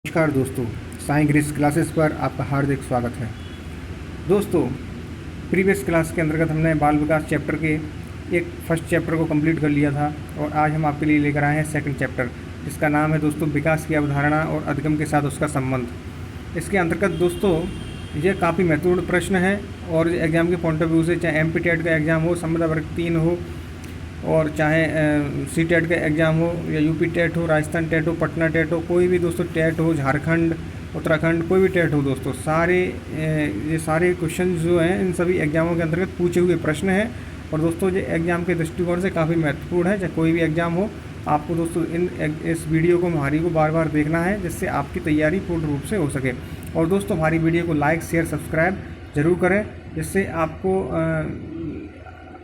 नमस्कार दोस्तों, Sai Greece classes पर आपका हार्दिक स्वागत है। दोस्तों, प्रीवियस क्लास के अंतर्गत हमने बाल विकास चैप्टर के एक फर्स्ट चैप्टर को कंप्लीट कर लिया था और आज हम आपके लिए लेकर आए हैं सेकंड चैप्टर, जिसका नाम है दोस्तों विकास की अवधारणा और अधिगम के साथ उसका संबंध। इसके अंतर्गत दोस्तों यह काफ़ी महत्वपूर्ण प्रश्न है और एग्ज़ाम के पॉइंट ऑफ व्यू से, चाहे एमपी-टेट का एग्ज़ाम हो, संविदा वर्ग 3 हो, और चाहे सी-टेट का एग्ज़ाम हो या यूपी टेट हो, राजस्थान टेट हो, पटना टेट हो, कोई भी दोस्तों टेट हो, झारखंड, उत्तराखंड, कोई भी टेट हो दोस्तों, ये सारे क्वेश्चन जो हैं इन सभी एग्ज़ामों के अंतर्गत पूछे हुए प्रश्न हैं। और दोस्तों ये एग्ज़ाम के दृष्टिकोण से काफ़ी महत्वपूर्ण है। चाहे कोई भी एग्ज़ाम हो, आपको दोस्तों इस वीडियो को हमारी को बार बार देखना है, जिससे आपकी तैयारी पूर्ण रूप से हो सके। और दोस्तों हमारी वीडियो को लाइक, शेयर, सब्सक्राइब ज़रूर करें, जिससे आपको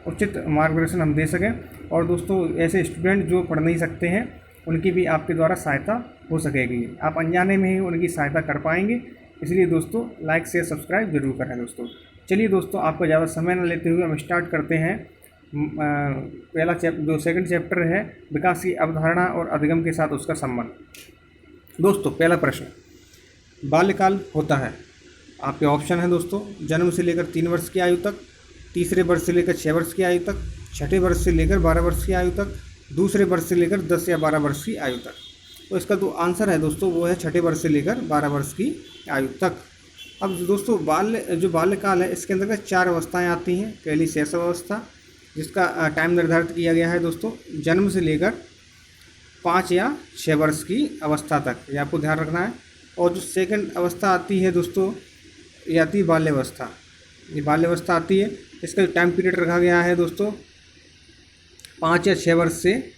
उचित मार्गदर्शन हम दे सकें। और दोस्तों ऐसे स्टूडेंट जो पढ़ नहीं सकते हैं, उनकी भी आपके द्वारा सहायता हो सकेगी। आप अनजाने में ही उनकी सहायता कर पाएंगे। इसलिए दोस्तों लाइक, शेयर, सब्सक्राइब जरूर करें। दोस्तों चलिए दोस्तों, आपका ज़्यादा समय न लेते हुए हम स्टार्ट करते हैं। पहला जो सेकंड चैप्टर है, विकास की अवधारणा और अधिगम के साथ उसका संबंध। दोस्तों पहला प्रश्न, बाल्यकाल होता है। आपके ऑप्शन है दोस्तों, जन्म से लेकर 3 वर्ष की आयु तक, तीसरे वर्ष से लेकर 6 वर्ष की आयु तक, छठे वर्ष से लेकर 12 वर्ष की आयु तक, दूसरे वर्ष से लेकर 10 या 12 वर्ष की आयु तक। तो इसका जो आंसर है दोस्तों वो है छठे वर्ष से लेकर 12 वर्ष की आयु तक। अब दोस्तों बाल्यकाल है, इसके अंतर्गत 4 अवस्थाएं आती हैं। पहली शैशव अवस्था, जिसका टाइम निर्धारित किया गया है दोस्तों जन्म से लेकर 5 या 6 वर्ष की अवस्था तक, ये आपको ध्यान रखना है। और जो सेकंड अवस्था आती है दोस्तों, ये आती है बाल्यावस्था। ये बाल्यावस्था आती है, इसका जो टाइम पीरियड रखा गया है दोस्तों 5 या 6 वर्ष से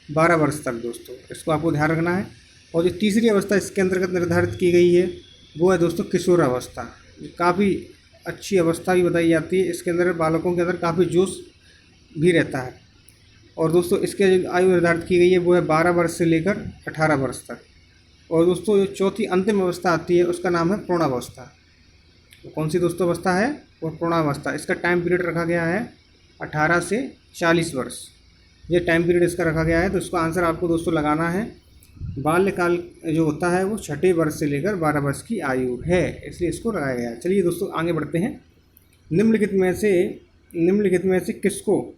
12 वर्ष तक दोस्तों, इसको आपको ध्यान रखना है। और जो तीसरी अवस्था इसके अंतर्गत निर्धारित की गई है वो है दोस्तों किशोर अवस्था। काफ़ी अच्छी अवस्था भी बताई जाती है। इसके अंदर बालकों के अंदर काफ़ी जोश भी रहता है। और दोस्तों इसके जो आयु निर्धारित की गई है वो है 12 वर्ष से लेकर 18 वर्ष तक। और दोस्तों जो चौथी अंतिम अवस्था आती है उसका नाम है प्रौढ़ावस्था। तो कौन सी दोस्तों अवस्था है? वो प्रौढ़ावस्था। इसका टाइम पीरियड रखा गया है 18 से 40 वर्ष, ये टाइम पीरियड इसका रखा गया है। तो इसका आंसर आपको दोस्तों लगाना है, बाल्यकाल जो होता है वो छठे वर्ष से लेकर 12 वर्ष की आयु है, इसलिए इसको लगाया गया है। चलिए दोस्तों आगे बढ़ते हैं। निम्नलिखित में से किसको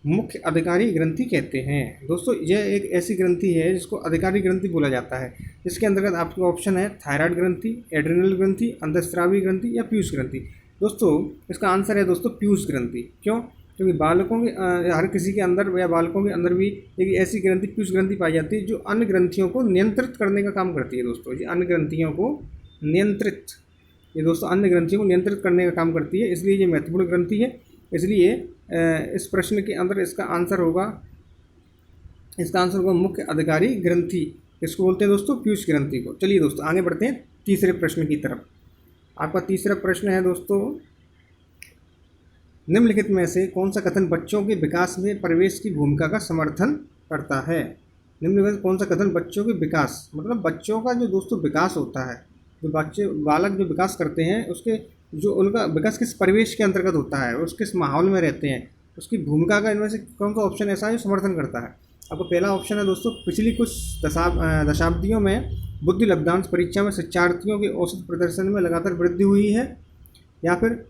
मुख्य अधिकारी ग्रंथि कहते हैं? दोस्तों यह एक ऐसी ग्रंथि है जिसको अधिकारी ग्रंथि बोला जाता है। इसके अंतर्गत आपके ऑप्शन है थायराइड ग्रंथि, एड्रिनल ग्रंथि, अंतःस्रावी ग्रंथि या पीयूष ग्रंथि। दोस्तों इसका आंसर है दोस्तों पीयूष ग्रंथि। क्यों? क्योंकि बालकों के हर किसी के अंदर या बालकों के अंदर भी एक ऐसी ग्रंथि पीयूष ग्रंथि पाई जाती है जो अन्य ग्रंथियों को नियंत्रित करने का काम करती है। दोस्तों ये अन्य ग्रंथियों को नियंत्रित करने का काम करती है, इसलिए ये महत्वपूर्ण ग्रंथि है। इसलिए इस प्रश्न के अंदर इसका आंसर होगा मुख्य अधिकारी ग्रंथि। इसको बोलते हैं दोस्तों पीयूष ग्रंथि को। चलिए दोस्तों आगे बढ़ते हैं तीसरे प्रश्न की तरफ। आपका तीसरा प्रश्न है दोस्तों, निम्नलिखित में से कौन सा कथन बच्चों के विकास में परिवेश की भूमिका का समर्थन करता है? निम्नलिखित कौन सा कथन बच्चों के विकास, मतलब बच्चों का जो दोस्तों विकास होता है, जो बालक जो विकास करते हैं उसके जो उनका विकास किस परिवेश के अंतर्गत होता है, उस किस माहौल में रहते हैं, उसकी भूमिका का इनमें से कौन सा ऑप्शन ऐसा है जो समर्थन करता है? आपको पहला ऑप्शन है दोस्तों, पिछली कुछ दशाब्दियों में बुद्धि लब्धांश परीक्षा में शिक्षार्थियों के औसत प्रदर्शन में लगातार वृद्धि हुई है। या फिर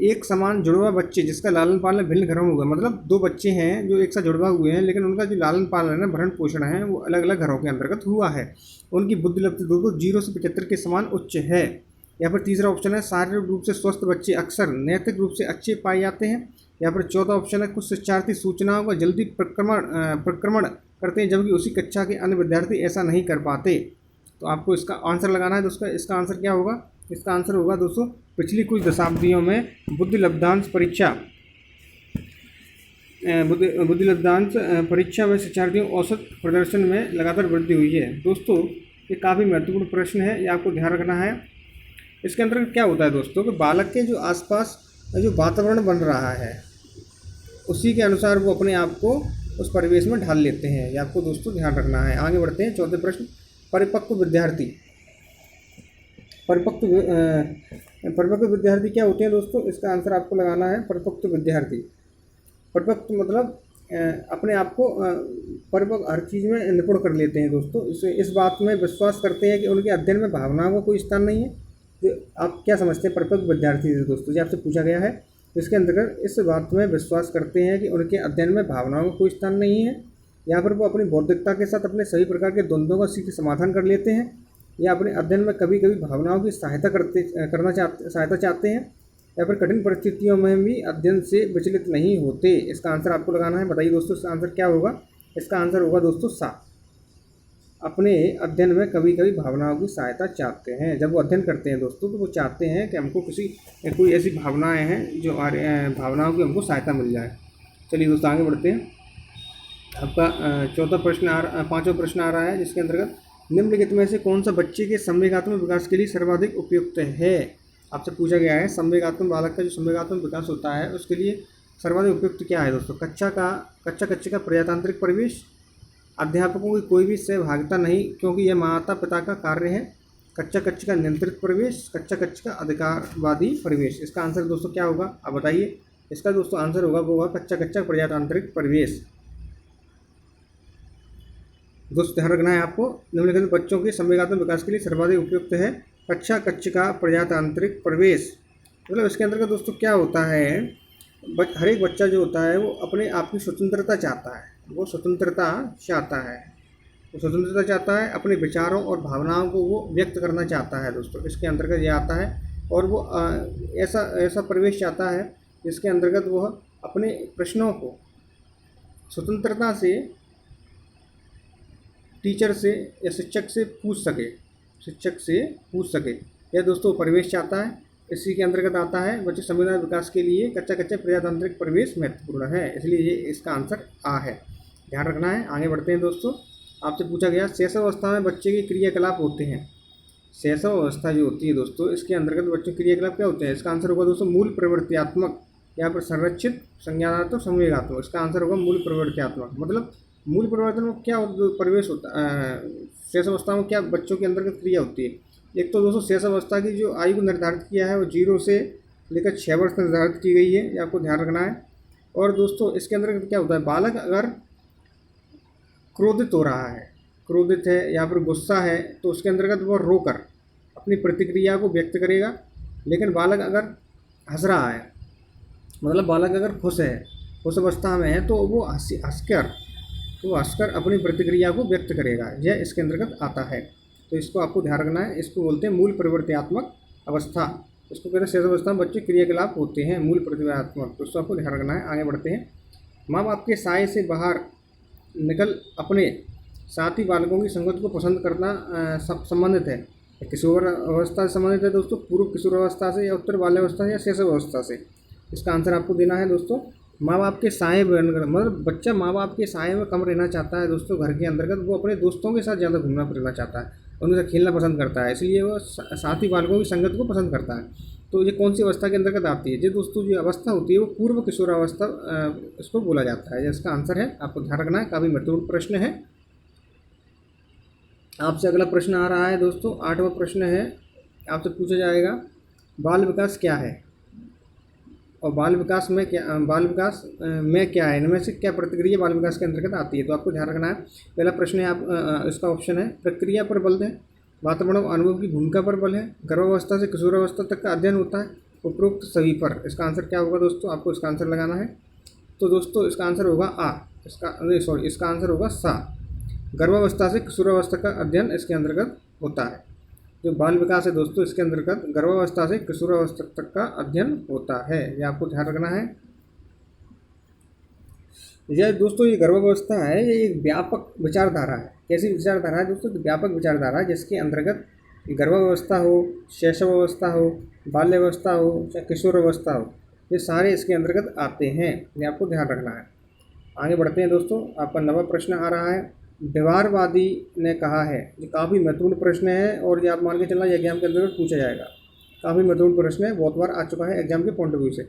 एक समान जुड़वा बच्चे जिसका लालन पालन भिन्न घरों में हुआ, मतलब 2 बच्चे हैं जो एक साथ जुड़वा हुए हैं, लेकिन उनका जो लालन पालन है, भरण पोषण है, वो अलग अलग घरों के अंतर्गत हुआ है। उनकी बुद्धि लब्धि दोस्तों 0 से 75 के समान उच्च है। या फिर तीसरा ऑप्शन है, शारीरिक रूप से स्वस्थ बच्चे अक्सर नैतिक रूप से अच्छे पाए जाते हैं। या फिर चौथा ऑप्शन है, कुछ शिक्षार्थी सूचनाओं का जल्दी प्रक्रमण करते हैं, जबकि उसी कक्षा के अन्य विद्यार्थी ऐसा नहीं कर पाते। तो आपको इसका आंसर लगाना है दोस्तों। इसका आंसर क्या होगा? इसका आंसर होगा दोस्तों, पिछली कुछ दशाब्दियों में बुद्धि लब्धांश परीक्षा में शिक्षार्थियों औसत प्रदर्शन में लगातार वृद्धि हुई है। दोस्तों ये काफ़ी महत्वपूर्ण प्रश्न है, ये आपको ध्यान रखना है। इसके अंतर्गत क्या होता है दोस्तों कि बालक के जो आसपास जो वातावरण बन रहा है उसी के अनुसार वो अपने आप को उस परिवेश में ढाल लेते हैं, ये आपको दोस्तों ध्यान रखना है। आगे बढ़ते हैं चौथे प्रश्न, परिपक्व विद्यार्थी क्या होते हैं दोस्तों? इसका आंसर आपको लगाना है परिपक्व विद्यार्थी। परिपक्व मतलब अपने आप को परिपक्व हर चीज़ में निपुण कर लेते हैं दोस्तों। इस बात में विश्वास करते हैं कि उनके अध्ययन में भावनाओं का कोई स्थान नहीं है। तो आप क्या समझते हैं परिपक्व विद्यार्थी से दोस्तों, ये आपसे पूछा गया है। इसके अंतर्गत इस बात में विश्वास करते हैं कि उनके अध्ययन में भावनाओं का कोई स्थान नहीं है। यहाँ पर वो अपनी बौद्धिकता के साथ अपने सभी प्रकार के द्वंद्वों का सीधे समाधान कर लेते हैं, या अपने अध्ययन में कभी कभी भावनाओं की सहायता चाहते हैं, या फिर कठिन परिस्थितियों में भी अध्ययन से विचलित नहीं होते। इसका आंसर आपको लगाना है। बताइए दोस्तों इसका आंसर क्या होगा। इसका आंसर होगा दोस्तों सा। अपने अध्ययन में कभी कभी भावनाओं की सहायता चाहते हैं। जब वो अध्ययन करते हैं दोस्तों तो वो चाहते हैं कि हमको कोई ऐसी भावनाएं हैं जो भावनाओं की हमको सहायता मिल जाए। चलिए दोस्तों आगे बढ़ते हैं। आपका पाँचवा प्रश्न आ रहा है, जिसके अंतर्गत निम्नलिखित में से कौन सा बच्चे के संवेगात्मक विकास के लिए सर्वाधिक उपयुक्त है। आपसे पूछा गया है संवेगात्मक बालक का जो संवेगात्मक विकास होता है उसके लिए सर्वाधिक उपयुक्त क्या है दोस्तों। कच्चा कच्चे का प्रजातांत्रिक परिवेश, अध्यापकों की कोई भी सहभागिता नहीं क्योंकि यह माता पिता का कार्य है, कच्चा कच्चे का नियंत्रित परिवेश, कच्चा कच्चे का अधिकारवादी परिवेश। इसका आंसर दोस्तों क्या होगा आप बताइए। इसका दोस्तों आंसर होगा वो होगा कच्चा कच्चा प्रजातांत्रिक परिवेश। दोस्तों ध्यान रखना है आपको, निम्नलिखित बच्चों के संवेगात्मक विकास के लिए सर्वाधिक उपयुक्त है कच्चा कच्चे का प्रजातांत्रिक परिवेश। मतलब इसके अंतर्गत दोस्तों क्या होता है, हर एक बच्चा जो होता है वो अपने आप की स्वतंत्रता चाहता है। वो स्वतंत्रता चाहता है, अपने विचारों और भावनाओं को वो व्यक्त करना चाहता है दोस्तों। इसके अंतर्गत ये आता है। और वो ऐसा परिवेश चाहता है जिसके अंतर्गत वह अपने प्रश्नों को स्वतंत्रता से टीचर से या शिक्षक से पूछ सके। यह दोस्तों परिवेश चाहता है। इसी के अंतर्गत आता है बच्चे संवेदनशील विकास के लिए कच्चा कच्चा प्रजातांत्रिक परिवेश महत्वपूर्ण है, इसलिए ये इसका आंसर आ है। ध्यान रखना है। आगे बढ़ते हैं दोस्तों। आपसे पूछा गया शैशव अवस्था में बच्चे के क्रियाकलाप होते हैं। शैशव अवस्था जो होती है दोस्तों इसके अंतर्गत बच्चों के क्रियाकलाप क्या होते हैं। इसका आंसर होगा दोस्तों मूल प्रवृत्त्यात्मक, यहाँ पर संरक्षित, संज्ञानात्मक, संवेगात्मक। इसका आंसर होगा मूल प्रवृत्त्यात्मक। मतलब मूल परिवर्तन में क्या परिवेश होता है, शैशव अवस्था में क्या बच्चों के अंतर्गत क्रिया होती है। एक तो दोस्तों शैशव अवस्था की जो आयु को निर्धारित किया है वो 0 से लेकर 6 वर्ष तक निर्धारित की गई है, ये आपको ध्यान रखना है। और दोस्तों इसके अंतर्गत क्या होता है, बालक अगर क्रोधित हो रहा है, क्रोधित है या फिर गुस्सा है तो उसके अंतर्गत वो रोकर अपनी प्रतिक्रिया को व्यक्त करेगा। लेकिन बालक अगर हंस रहा है, मतलब बालक अगर खुश अवस्था में है तो वो हंसकर अपनी प्रतिक्रिया को व्यक्त करेगा। यह इसके अंतर्गत आता है। तो इसको आपको ध्यान रखना है। इसको बोलते हैं मूल परिवर्तनात्मक अवस्था। इसको कहते हैं शैशव अवस्था में बच्चे क्रियाकलाप होते हैं मूल परिवर्तनात्मक। तो इसको आपको ध्यान रखना है। आगे बढ़ते हैं। माँ बाप के साए से बाहर निकल अपने साथी बालकों की संगत को पसंद करना संबंधित है। किशोर अवस्था से संबंधित है दोस्तों, पूर्व किशोर अवस्था से या उत्तर बाल्यावस्था से या शैशव अवस्था से। इसका आंसर आपको देना है दोस्तों। माँ बाप के साए बनकर, मतलब बच्चा माँ बाप के साए में कम रहना चाहता है दोस्तों घर के अंतर्गत। वो अपने दोस्तों के साथ ज़्यादा घूमना फिरना चाहता है, उनसे खेलना पसंद करता है, इसलिए वो साथी बालकों की संगत को पसंद करता है। तो ये कौन सी अवस्था के अंतर्गत आती है। ये दोस्तों जो अवस्था होती है वो पूर्व किशोरावस्था इसको बोला जाता है। इसका आंसर है, आपको ध्यान रखना है। काफ़ी महत्वपूर्ण प्रश्न है। आपसे अगला प्रश्न आ रहा है दोस्तों, 8वां प्रश्न है। आपसे पूछा जाएगा बाल विकास क्या है और बाल विकास में क्या है, इनमें से क्या प्रतिक्रिया बाल विकास के अंतर्गत आती है। तो आपको ध्यान रखना है। पहला प्रश्न है इसका ऑप्शन है प्रक्रिया पर बल है, वातावरण और अनुभव की भूमिका पर बल है, गर्भावस्था से किशोरावस्था तक का अध्ययन होता है, उपरोक्त सभी पर। इसका आंसर क्या होगा दोस्तों, आपको इसका आंसर लगाना है। तो दोस्तों इसका आंसर होगा इसका आंसर होगा सा। गर्भावस्था से किशोरावस्था का अध्ययन इसके अंतर्गत होता है। जो बाल विकास है दोस्तों इसके अंतर्गत गर्भावस्था से किशोरावस्था तक का अध्ययन होता है, यह आपको ध्यान रखना है। यह दोस्तों ये गर्भावस्था है, ये एक व्यापक विचारधारा है। कैसी विचारधारा है दोस्तों, व्यापक विचारधारा जिसके अंतर्गत गर्भावस्था हो, शैशव अवस्था हो, बाल्यावस्था हो, चाहे किशोर अवस्था हो, ये सारे इसके अंतर्गत आते हैं, ये आपको ध्यान रखना है। आगे बढ़ते हैं दोस्तों। आपका 9वां प्रश्न आ रहा है। व्यवहारवादी ने कहा है, ये काफ़ी महत्वपूर्ण प्रश्न है और ये आप मान के चलना ये एग्जाम के अंतर्गत पूछा जाएगा। काफ़ी महत्वपूर्ण प्रश्न है, बहुत बार आ चुका है एग्जाम के पॉइंट ऑफ व्यू से।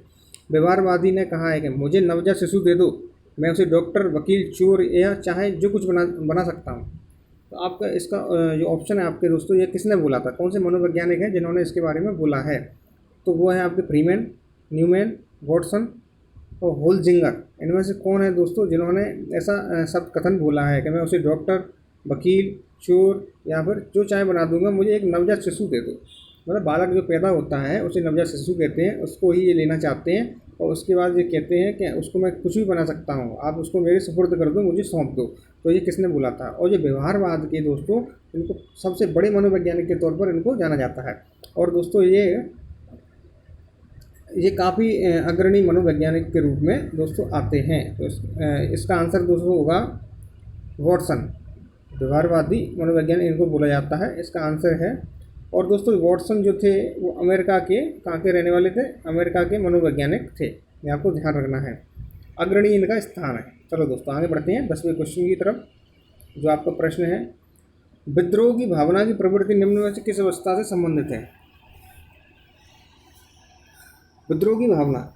व्यवहारवादी ने कहा है कि मुझे नवजात शिशु दे दो, मैं उसे डॉक्टर, वकील, चोर या चाहे जो कुछ बना सकता हूँ। तो आपका इसका जो ऑप्शन है आपके दोस्तों, ये किसने बोला था, कौन से मनोवैज्ञानिक हैं जिन्होंने इसके बारे में बोला है। तो वो है आपके फ्रीमैन, न्यूमैन, वॉटसन और होल्जिंगर, इनमें से कौन है दोस्तों जिन्होंने ऐसा शब्द कथन बोला है कि मैं उसे डॉक्टर, वकील, चोर या फिर जो चाहे बना दूंगा, मुझे एक नवजात शिशु दे दो। मतलब बालक जो पैदा होता है उसे नवजात शिशु कहते हैं, उसको ही ये लेना चाहते हैं और उसके बाद ये कहते हैं कि उसको मैं कुछ भी बना सकता हूँ, आप उसको मेरे सुपुर्द कर दो, मुझे सौंप दो। तो ये किसने बोला था? और ये व्यवहारवाद के दोस्तों, इनको सबसे बड़े मनोवैज्ञानिक के तौर पर इनको जाना जाता है। और दोस्तों ये काफ़ी अग्रणी मनोवैज्ञानिक के रूप में दोस्तों आते हैं। तो इसका आंसर दोस्तों होगा वॉटसन। व्यवहारवादी मनोवैज्ञानिक इनको बोला जाता है, इसका आंसर है। और दोस्तों वॉटसन जो थे वो अमेरिका के कहाँ के रहने वाले थे? अमेरिका के मनोवैज्ञानिक थे, ये आपको ध्यान रखना है। अग्रणी इनका स्थान है। चलो दोस्तों आगे बढ़ते हैं 10वें क्वेश्चन की तरफ। जो आपका प्रश्न है, विद्रोह की भावना की प्रवृत्ति निम्न में से किस अवस्था से संबंधित है? विद्रोह की भावना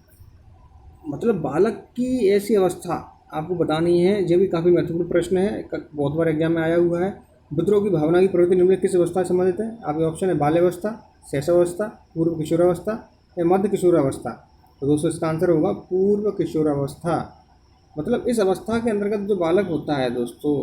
मतलब बालक की ऐसी अवस्था आपको बतानी है। ये भी काफ़ी महत्वपूर्ण प्रश्न है, बहुत बार एग्जाम में आया हुआ है। विद्रोह की भावना की प्रवृत्ति निम्न किस अवस्था से संबंधित है? आपके ऑप्शन है बाल्यावस्था, शैशवावस्था, पूर्व किशोरावस्था या मध्य किशोरावस्था। तो दोस्तों इसका आंसर होगा पूर्व किशोरावस्था। मतलब इस अवस्था के अंतर्गत जो बालक होता है दोस्तों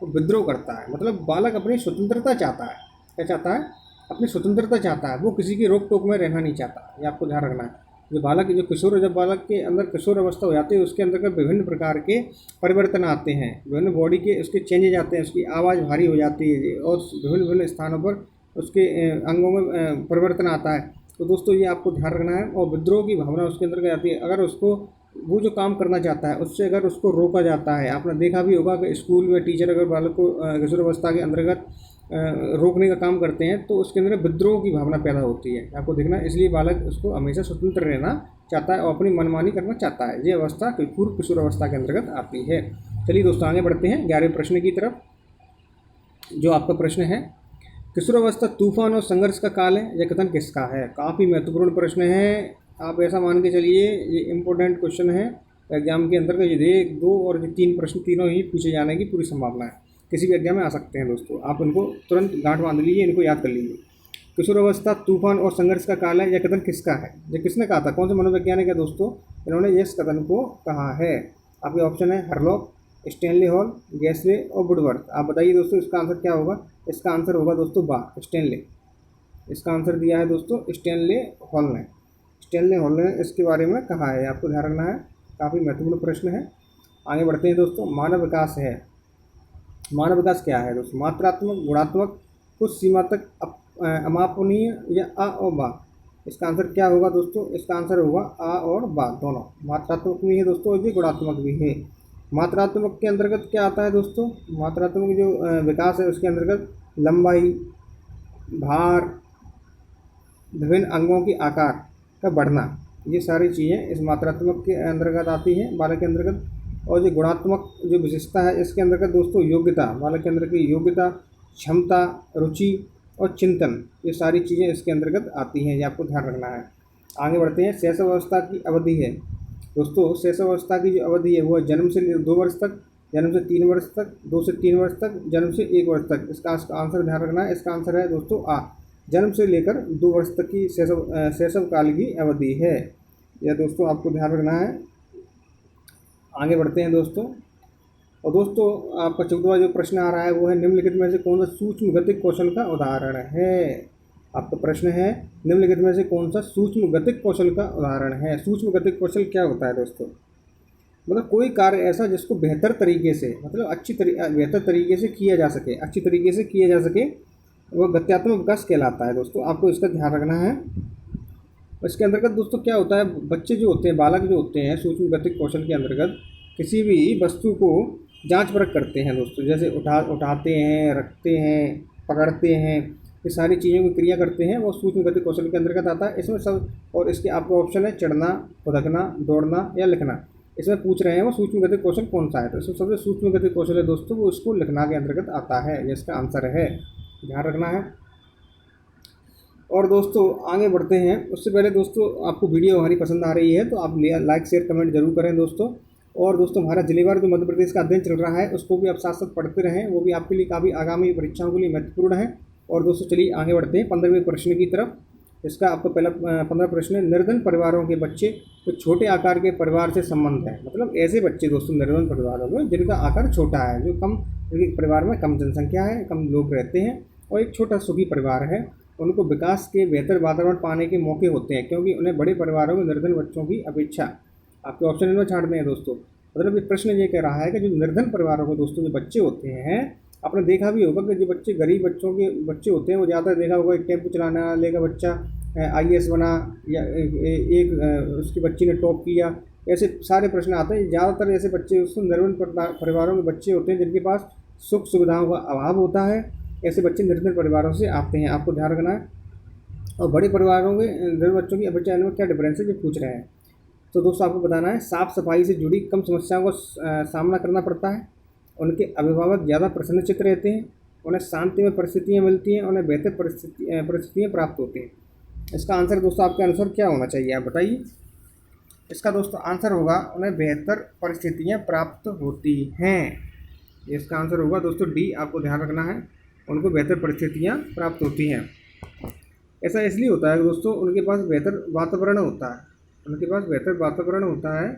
वो विद्रोह करता है। मतलब बालक अपनी स्वतंत्रता चाहता है। क्या चाहता है? अपनी स्वतंत्रता चाहता है, वो किसी की रोक टोक में रहना नहीं चाहता। ये आपको ध्यान रखना है। जब बालक के अंदर किशोर अवस्था हो जाती है उसके अंदर विभिन्न प्रकार के परिवर्तन आते हैं, विभिन्न बॉडी के उसके चेंजेज आते हैं, उसकी आवाज़ भारी हो जाती है और विभिन्न विभिन्न स्थानों पर उसके अंगों में परिवर्तन आता है। तो दोस्तों ये आपको ध्यान रखना है। और विद्रोह की भावना उसके अंदर आती है अगर उसको वो जो काम करना चाहता है उससे अगर उसको रोका जाता है। आपने देखा भी होगा कि स्कूल में टीचर अगर बालक को किशोर अवस्था के अंतर्गत रोकने का काम करते हैं तो उसके अंदर विद्रोह की भावना पैदा होती है। आपको देखना है, इसलिए बालक उसको हमेशा स्वतंत्र रहना चाहता है और अपनी मनमानी करना चाहता है। ये अवस्था पूर्व किशोर अवस्था के अंतर्गत आती है। चलिए दोस्तों आगे बढ़ते हैं 11वें प्रश्न की तरफ। जो आपका प्रश्न है, किशोरावस्था तूफान और संघर्ष का काल है, यह कथन किसका है? काफ़ी महत्वपूर्ण प्रश्न है। आप ऐसा मान के चलिए ये इम्पोर्टेंट क्वेश्चन है एग्जाम के अंतर्गत। ये 1, 2 और 3 प्रश्न तीनों ही पूछे जाने की पूरी संभावना है, किसी भी एग्जाम में आ सकते हैं दोस्तों। आप इनको तुरंत गांठ बांध लीजिए, इनको याद कर लीजिए। किशोरावस्था तूफान और संघर्ष का काल है, यह कथन किसका है? ये किसने कहा था? कौन से मनोवैज्ञानिक है दोस्तों इन्होंने इस कथन को कहा है? आपके ऑप्शन है हरलॉक, स्टैनली हॉल, गैसवे और वुडवर्थ। आप बताइए दोस्तों इसका आंसर क्या होगा? इसका आंसर होगा दोस्तों स्टैनले। इसका आंसर दिया है दोस्तों स्टैनले हॉल ने। स्टैनले हॉल ने इसके बारे में कहा है, आपको ध्यान रखना है। काफ़ी महत्वपूर्ण प्रश्न है। आगे बढ़ते हैं दोस्तों। मानव विकास है, मानव विकास क्या है दोस्तों? मात्रात्मक, गुणात्मक, कुछ सीमा तक अमापनीय या अ और बा। इसका आंसर क्या होगा दोस्तों? इसका आंसर होगा आ और बा दोनों। मात्रात्मक भी है दोस्तों और ये गुणात्मक भी है। मात्रात्मक के अंतर्गत क्या आता है दोस्तों? मात्रात्मक जो विकास है उसके अंतर्गत लंबाई, भार, विभिन्न अंगों के आकार का बढ़ना, ये सारी चीज़ें इस मात्रात्मक के अंतर्गत आती हैं बालक के अंतर्गत। और जो गुणात्मक जो विशेषता है इसके अंतर्गत दोस्तों योग्यता, बालक के अंदर की योग्यता, क्षमता, रुचि और चिंतन, ये सारी चीज़ें इसके अंतर्गत आती हैं। ये आपको ध्यान रखना है। आगे बढ़ते हैं। शैशवावस्था की अवधि है दोस्तों, शैशवावस्था की जो अवधि है वो है जन्म से 2 वर्ष तक, जन्म से 3 वर्ष तक, 2 से 3 वर्ष तक, जन्म से 1 वर्ष तक। इसका आंसर ध्यान रखना है। इसका आंसर है दोस्तों आ, जन्म से लेकर 2 वर्ष तक की शैशव काल की अवधि है। यह दोस्तों आपको ध्यान रखना है। आगे बढ़ते हैं दोस्तों। और दोस्तों आपका 14वां जो प्रश्न आ रहा है वो है निम्नलिखित में से कौन सा सूक्ष्म गतिक कौशल का उदाहरण है? आपका प्रश्न है निम्नलिखित में से कौन सा सूक्ष्म गतिक कौशल का उदाहरण है? सूक्ष्म गतिक कौशल क्या होता है दोस्तों? मतलब कोई कार्य ऐसा जिसको बेहतर तरीके से, मतलब बेहतर तरीके से किया जा सके, अच्छी तरीके से किया जा सके, वह गत्यात्मक विकास कहलाता है दोस्तों। आपको इसका ध्यान रखना है। इसके अंतर्गत दोस्तों क्या होता है, बच्चे जो होते हैं, बालक जो होते हैं, सूक्ष्म गतिक कौशल के अंतर्गत किसी भी वस्तु को जांच परख करते हैं दोस्तों। जैसे उठाते हैं, रखते हैं, पकड़ते हैं, ये सारी चीज़ों की क्रिया करते हैं, वो सूक्ष्म गतिक कौशल के अंतर्गत आता है। इसमें सब, और इसके आपका ऑप्शन है चढ़ना, फुदकना, दौड़ना या लिखना। इसमें पूछ रहे हैं वो सूक्ष्म गतिक कौशल कौन सा है, तो इसमें सबसे सूक्ष्म गतिक कौशल है दोस्तों वो उसको लिखना के अंतर्गत आता है। ये इसका आंसर है, ध्यान रखना है। और दोस्तों आगे बढ़ते हैं। उससे पहले दोस्तों आपको वीडियो हमारी पसंद आ रही है तो आप लाइक शेयर कमेंट जरूर करें दोस्तों। और दोस्तों हमारा जिलेवार जो मध्य प्रदेश का अध्ययन चल रहा है उसको भी आप साथ साथ पढ़ते रहें, वो भी आपके लिए काफ़ी आगामी परीक्षाओं के लिए महत्वपूर्ण है। और दोस्तों चलिए आगे बढ़ते हैं 15वें प्रश्न की तरफ। इसका आपको पहला 15 प्रश्न है, निर्धन परिवारों के बच्चे तो छोटे आकार के परिवार से संबंध है। मतलब ऐसे बच्चे दोस्तों निर्धन परिवारों में जिनका आकार छोटा है, जो कम, जिनके परिवार में कम जनसंख्या है, कम लोग रहते हैं और एक छोटा सुखी परिवार है, उनको विकास के बेहतर वातावरण पाने के मौके होते हैं, क्योंकि उन्हें बड़े परिवारों में निर्धन बच्चों की अपेक्षा। आपके ऑप्शन इनमें छाँटने हैं दोस्तों। मतलब ये प्रश्न ये कह रहा है कि जो निर्धन परिवारों के दोस्तों जो बच्चे होते हैं, आपने देखा भी होगा कि जो बच्चे गरीब बच्चों के बच्चे होते हैं वो ज़्यादातर देखा होगा, एक टेम्पो चलाने वाले का बच्चा IAS बना, या एक उसकी बच्ची ने टॉप किया, ऐसे सारे प्रश्न आते हैं। ज़्यादातर ऐसे बच्चे उसको निर्धन परिवारों के बच्चे होते हैं जिनके पास सुख सुविधाओं का अभाव होता है। ऐसे बच्चे निर्धन परिवारों से आते हैं, आपको ध्यान रखना है। और बड़े परिवारों के निर्धन बच्चों की अपेक्षा इनमें क्या डिफरेंस है जो पूछ रहे हैं। तो दोस्तों आपको बताना है, साफ़ सफाई से जुड़ी कम समस्याओं का सामना करना पड़ता है, उनके अभिभावक ज़्यादा प्रसन्नचित्त रहते हैं, उन्हें शांति में परिस्थितियाँ मिलती हैं, उन्हें बेहतर परिस्थितियाँ प्राप्त होती हैं। इसका आंसर दोस्तों आपके अनुसार क्या होना चाहिए, आप बताइए। इसका दोस्तों आंसर होगा, उन्हें बेहतर परिस्थितियाँ प्राप्त होती हैं। इसका आंसर होगा दोस्तों डी, आपको ध्यान रखना है, उनको बेहतर परिस्थितियाँ प्राप्त होती हैं। ऐसा इसलिए होता है दोस्तों, उनके पास बेहतर वातावरण होता है, उनके पास बेहतर वातावरण होता है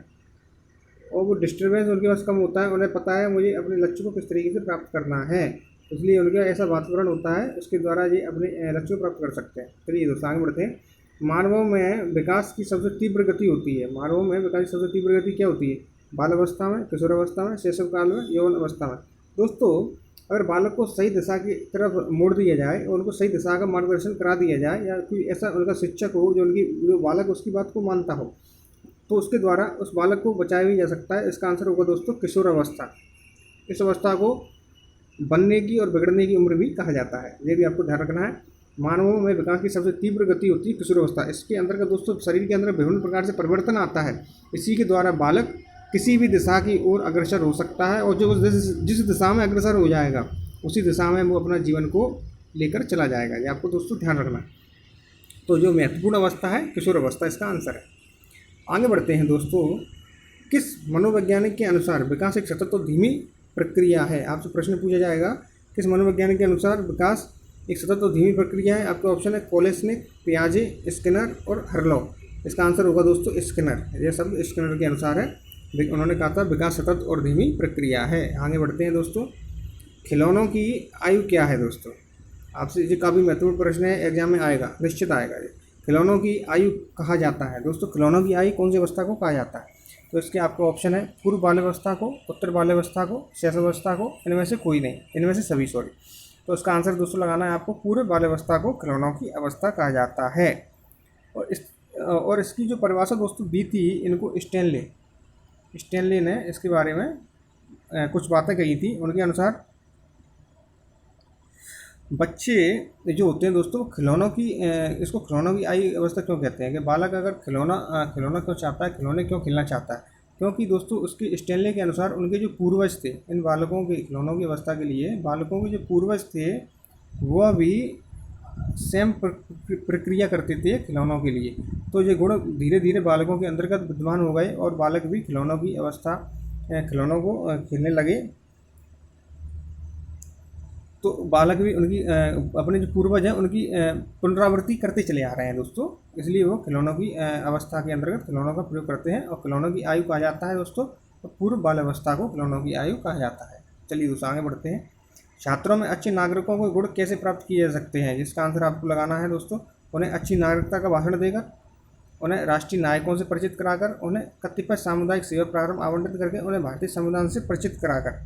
और वो डिस्टर्बेंस उनके पास कम होता है। उन्हें पता है मुझे अपने लक्ष्य को किस तरीके से प्राप्त करना है, इसलिए उनका ऐसा वातावरण होता है, उसके द्वारा ये अपने लक्ष्य को प्राप्त कर सकते हैं। चलिए दोस्तों आगे बढ़ते हैं। मानवों में विकास की सबसे तीव्र गति होती है। मानवों में विकास की सबसे तीव्र गति क्या होती है? बाल अवस्था में, किशोरावस्था में, शैशव काल में, यौवन अवस्था में। दोस्तों अगर बालक को सही दिशा की तरफ मोड़ दिया जाए और उनको सही दिशा का मार्गदर्शन करा दिया जाए, या कोई ऐसा उनका शिक्षक हो जो बालक उसकी बात को मानता हो, तो उसके द्वारा उस बालक को बचाया भी जा सकता है। इसका आंसर होगा दोस्तों किशोर अवस्था। इस अवस्था को बनने की और बिगड़ने की उम्र भी कहा जाता है, ये भी आपको ध्यान रखना है। मानवों में विकास की सबसे तीव्र गति होती है किशोर अवस्था। इसके अंतर्गत दोस्तों शरीर के अंदर विभिन्न प्रकार से परिवर्तन आता है, इसी के द्वारा बालक किसी भी दिशा की ओर अग्रसर हो सकता है, और जो जिस दिशा में अग्रसर हो जाएगा उसी दिशा में वो अपना जीवन को लेकर चला जाएगा, ये आपको दोस्तों ध्यान रखना है। तो जो महत्वपूर्ण अवस्था है किशोर अवस्था, इसका आंसर है। आगे बढ़ते हैं दोस्तों। किस मनोवैज्ञानिक के अनुसार विकास एक सतत और धीमी प्रक्रिया है? आपसे प्रश्न पूछा जाएगा, किस मनोवैज्ञानिक के अनुसार विकास एक सतत और धीमी प्रक्रिया है? आपका ऑप्शन है कोलेसनिक, पियाजे, स्किनर और हर्लॉग। इसका आंसर होगा दोस्तों स्किनर। ये सब स्किनर के अनुसार है, उन्होंने कहा था विकास सतत और धीमी प्रक्रिया है। आगे बढ़ते हैं दोस्तों। खिलौनों की आयु क्या है दोस्तों? आपसे ये काफ़ी महत्वपूर्ण प्रश्न है, एग्जाम में आएगा, निश्चित आएगा ये। खिलौनों की आयु कहा जाता है दोस्तों, खिलौनों की आयु कौन सी अवस्था को कहा जाता है? तो इसके आपका ऑप्शन है पूर्व बाल्यावस्था को, उत्तर बाल्यावस्था को, शैशवावस्था को, इनमें से कोई नहीं, इनमें से सभी, सॉरी। तो इसका आंसर दोस्तों लगाना है आपको, पूर्व बाल्यावस्था को खिलौनों की अवस्था कहा जाता है। और इसकी जो परिभाषा दोस्तों दी थी इनको स्टैनले ने इसके बारे में कुछ बातें कही थी। उनके अनुसार बच्चे जो होते हैं दोस्तों खिलौनों की, इसको खिलौनों की आयु अवस्था क्यों कहते हैं कि बालक अगर खिलौना क्यों चाहता है, खिलौने क्यों खेलना चाहता है? क्योंकि दोस्तों उसके स्टैनले के अनुसार उनके जो पूर्वज थे, इन बालकों के खिलौनों की अवस्था के लिए बालकों के जो पूर्वज थे वह भी सेम प्रक्रिया करते थे खिलौनों के लिए। तो ये गुण धीरे धीरे बालकों के अंतर्गत विद्यमान हो गए और बालक भी खिलौनों की अवस्था, खिलौनों को खेलने लगे। तो बालक भी उनकी अपने जो पूर्वज हैं उनकी पुनरावृत्ति करते चले आ रहे हैं दोस्तों, इसलिए वो खिलौनों की अवस्था के अंतर्गत खिलौनों का प्रयोग करते हैं। और खिलौनों की आयु कहा जाता है दोस्तों, तो पूर्व बाल्यावस्था को खिलौनों की आयु कहा जाता है। चलिए दोस्तों आगे बढ़ते हैं। छात्रों में अच्छे नागरिकों को गुण कैसे प्राप्त किए जा सकते हैं? जिसका आंसर आपको लगाना है दोस्तों, उन्हें अच्छी नागरिकता का भाषण देकर, उन्हें राष्ट्रीय नायकों से परिचित कराकर, उन्हें कतिपय सामुदायिक सेवा प्रारंभ आवंटित करके, उन्हें भारतीय संविधान से परिचित कराकर।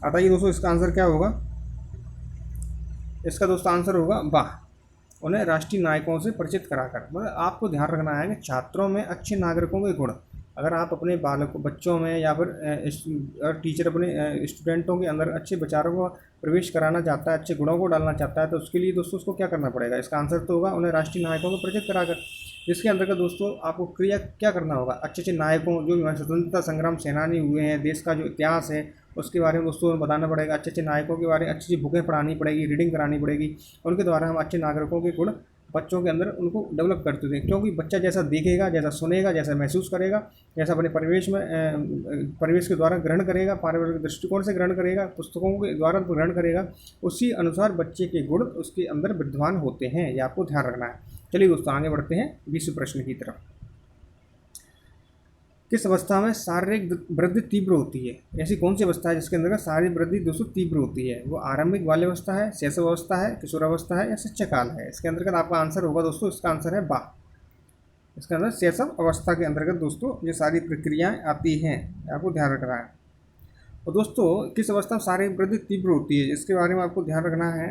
बताइए दोस्तों इसका आंसर क्या होगा? इसका दोस्तों आंसर होगा वाह, उन्हें राष्ट्रीय नायकों से परिचित कराकर। मतलब आपको ध्यान रखना है कि छात्रों में अच्छे नागरिकों के गुण, अगर आप अपने बालकों बच्चों में या फिर टीचर अपने स्टूडेंटों के अंदर अच्छे विचारों को प्रवेश कराना चाहता है, अच्छे गुणों को डालना चाहता है, तो उसके लिए दोस्तों उसको क्या करना पड़ेगा? इसका आंसर तो होगा उन्हें राष्ट्रीय नायकों को परिचित कराकर। जिसके अंतर्गत दोस्तों आपको क्रिया क्या करना होगा? अच्छे अच्छे नायकों, जो स्वतंत्रता संग्राम सेनानी हुए हैं, देश का जो इतिहास है उसके बारे में दोस्तों बताना पड़ेगा। अच्छे अच्छे नायकों के बारे में अच्छी अच्छी बुकें पढ़ानी पड़ेगी, रीडिंग करानी पड़ेगी, उनके द्वारा हम अच्छे नागरिकों के गुण बच्चों के अंदर उनको डेवलप करते थे, क्योंकि बच्चा जैसा देखेगा, जैसा सुनेगा, जैसा महसूस करेगा, जैसा अपने परिवेश के द्वारा ग्रहण करेगा, पारिवारिक दृष्टिकोण से ग्रहण करेगा, पुस्तकों के द्वारा ग्रहण करेगा, उसी अनुसार बच्चे के गुण उसके अंदर विद्यमान होते हैं। ये आपको ध्यान रखना है। चलिए दोस्तों आगे बढ़ते हैं 20वें प्रश्न की तरफ। किस अवस्था में शारीरिक वृद्धि तीव्र होती है? ऐसी कौन सी अवस्था है जिसके अंदर शारीरिक वृद्धि दोस्तों तीव्र होती है? वो आरंभिक बाल्यावस्था है, शैशवावस्था है, किशोरावस्था है या शिक्षाकाल है? इसके अंतर्गत आपका आंसर होगा दोस्तों, इसका आंसर है बा। इसके अंदर शैशव अवस्था के अंतर्गत दोस्तों ये सारी प्रक्रियाएं आती हैं, आपको ध्यान रखना है। और दोस्तों किस अवस्था में शारीरिक वृद्धि तीव्र होती है, इसके बारे में आपको ध्यान रखना है।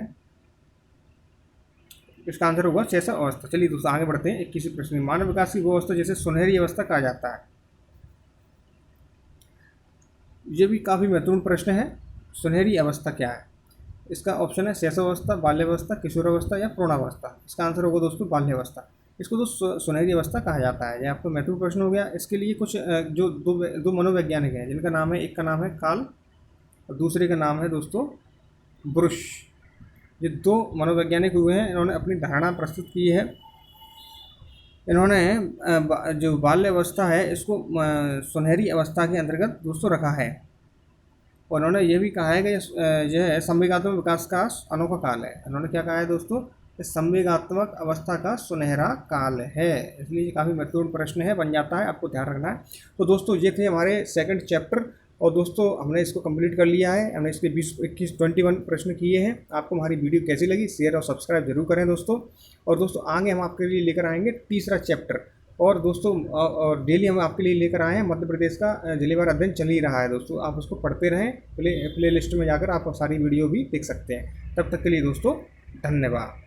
इसका आंसर होगा शैशव अवस्था। चलिए दोस्तों आगे बढ़ते हैं 21वें प्रश्न में। मानव विकास की वो अवस्था जिसे सुनहरी अवस्था कहा जाता है, ये भी काफ़ी महत्वपूर्ण प्रश्न है। सुनहरी अवस्था क्या है? इसका ऑप्शन है शैशवावस्था, बाल्यावस्था, किशोरावस्था या प्रौढ़ावस्था। इसका आंसर होगा दोस्तों बाल्यावस्था। इसको तो सुनहरी अवस्था कहा जाता है। यह आपको महत्वपूर्ण प्रश्न हो गया। इसके लिए कुछ जो दो मनोवैज्ञानिक हैं जिनका नाम है, एक का नाम है काल और दूसरे का नाम है दोस्तों ब्रुश। ये दो मनोवैज्ञानिक हुए हैं, इन्होंने अपनी धारणा प्रस्तुत की है। इन्होंने जो बाल्यावस्था है इसको सुनहरी अवस्था के अंतर्गत दोस्तों रखा है। और उन्होंने ये भी कहा है कि यह है संवेगात्मक विकास का अनोखा काल है। इन्होंने क्या कहा है दोस्तों, इस संवेगात्मक अवस्था का सुनहरा काल है। इसलिए ये काफ़ी महत्वपूर्ण प्रश्न है, बन जाता है, आपको ध्यान रखना है। तो दोस्तों ये थे हमारे सेकंड चैप्टर और दोस्तों हमने इसको कंप्लीट कर लिया है। हमने इसके 20, 21, 21 प्रश्न किए हैं। आपको हमारी वीडियो कैसी लगी शेयर और सब्सक्राइब जरूर करें दोस्तों। और दोस्तों आगे हम आपके लिए लेकर आएंगे तीसरा चैप्टर। और दोस्तों और डेली हम आपके लिए लेकर आए हैं मध्य प्रदेश का जिलेवार अध्ययन चल ही रहा है दोस्तों, आप उसको पढ़ते रहें। प्ले लिस्ट में जाकर आप सारी वीडियो भी देख सकते हैं। तब तक के लिए दोस्तों धन्यवाद।